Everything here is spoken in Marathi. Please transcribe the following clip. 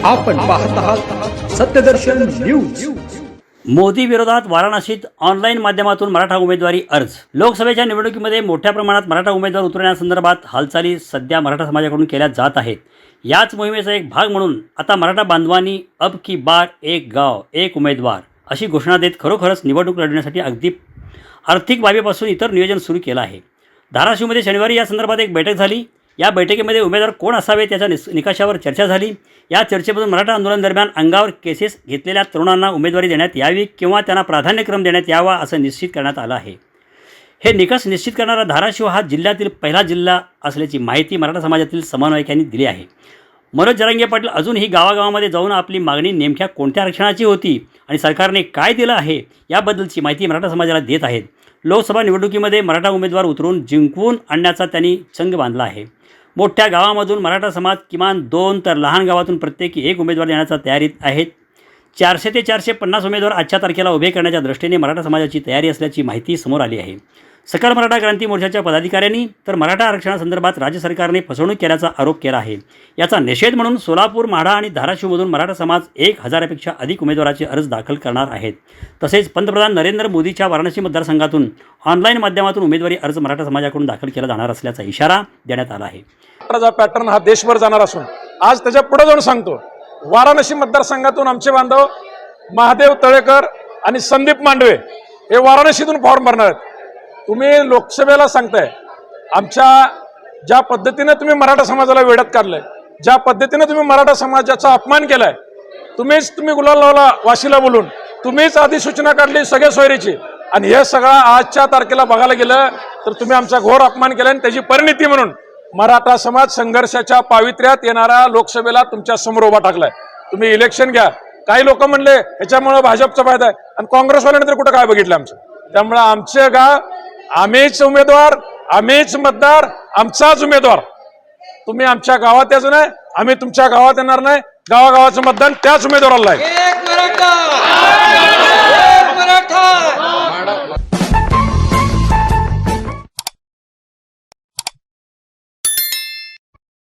आपण पाहत आहात सत्यदर्शन न्यूज। मोदी विरोधात वाराणसीत ऑनलाईन माध्यमातून मराठा उमेदवारी अर्ज। लोकसभेच्या निवडणुकीमध्ये मोठ्या प्रमाणात मराठा उमेदवार उतरण्यासंदर्भात हालचाली सध्या मराठा समाजाकडून केल्या जात आहेत। याच मोहिमेचा एक भाग म्हणून आता मराठा बांधवांनी अब की बार एक गाव एक उमेदवार अशी घोषणा देत खरोखरच निवडणूक लढवण्यासाठी अगदी आर्थिक बाबीपासून इतर नियोजन सुरू केलं आहे। धाराशिवमध्ये शनिवारी या संदर्भात एक बैठक झाली। या बैठकीमध्ये उमेदवार कोण असावे त्याच्या निकषावर चर्चा झाली। या चर्चेमधून मराठा आंदोलन दरम्यान अंगावर केसेस घेतलेल्या तरुणांना उमेदवारी देण्यात यावी किंवा त्यांना प्राधान्यक्रम देण्यात यावा असं निश्चित करण्यात आलं आहे। हे निकष निश्चित करणारा धाराशिव हा जिल्ह्यातील पहिला जिल्हा असल्याची माहिती मराठा समाजातील समन्वयकांनी दिली आहे। मनोज जरांगे पाटील अजूनही गावागावामध्ये जाऊन आपली मागणी नेमक्या कोणत्या आरक्षणाची होती आणि सरकारने काय दिलं आहे याबद्दलची माहिती मराठा समाजाला देत आहेत। लोकसभा निवडणुकीमध्ये मराठा उमेदवार उतरून जिंकवून आणण्याचा त्यांनी चंग बांधला आहे। मोठ्या गावामधून मराठा समाज किमान 2 तर लहान गावातून प्रत्येकी 1 उमेदवार देण्याचा तयारीत आहेत। 400 ते 450 उमेदवार आजच्या तारखेला उभे करण्याच्या दृष्टीने मराठा समाजाची तयारी असल्याची माहिती समोर आली आहे। सकल मराठा क्रांती मोर्चाच्या पदाधिकाऱ्यांनी तर मराठा आरक्षणासंदर्भात राज्य सरकारने फसवणूक केल्याचा आरोप केला आहे। याचा निषेध म्हणून सोलापूर, माढा आणि धाराशिवमधून मराठा समाज 1000पेक्षा अधिक उमेदवाराचे अर्ज दाखल करणार आहेत। तसेच पंतप्रधान नरेंद्र मोदीच्या वाराणसी मतदारसंघातून ऑनलाईन माध्यमातून उमेदवारी अर्ज मराठा समाजाकडून दाखल केला जाणार असल्याचा इशारा देण्यात आला आहे। पॅटर्न हा देशभर जाणार असून आज त्याच्या पुढे जाऊन सांगतो, वाराणसी मतदारसंघातून आमचे बांधव महादेव तळेकर आणि संदीप मांडवे हे वाराणसीतून फॉर्म भरणार आहेत। तुम्ही लोकसभेला सांगताय आमच्या ज्या पद्धतीने तुम्ही मराठा समाजाला वेड्यात काढलंय, ज्या पद्धतीने तुम्ही मराठा समाजाचा अपमान केलाय, तुम्ही गुलाल लावला वाशीला बोलून, तुम्हीच अधिसूचना काढली सगळ्या सोयरीची आणि हे सगळं आजच्या तारखेला बघायला गेलं तर तुम्ही आमचा घोर अपमान केला आणि त्याची परिणिती म्हणून मराठा समाज संघर्षाच्या पावित्र्यात येणारा लोकसभेला तुमच्या समोर उभा टाकलाय। तुम्ही इलेक्शन घ्या। काही लोक म्हणले ह्याच्यामुळे भाजपचा फायदा आहे आणि काँग्रेसवाल्याने तर कुठं काय बघितलं आमचं। त्यामुळे आमचे गाव आम्हीच उमेदवार, आम्हीच मतदार, आमचाच उमेदवार। तुम्ही आमच्या गावात यायचं नाही, आम्ही तुमच्या गावात येणार नाही। गावागावाचं मतदान त्याच उमेदवाराला आहे।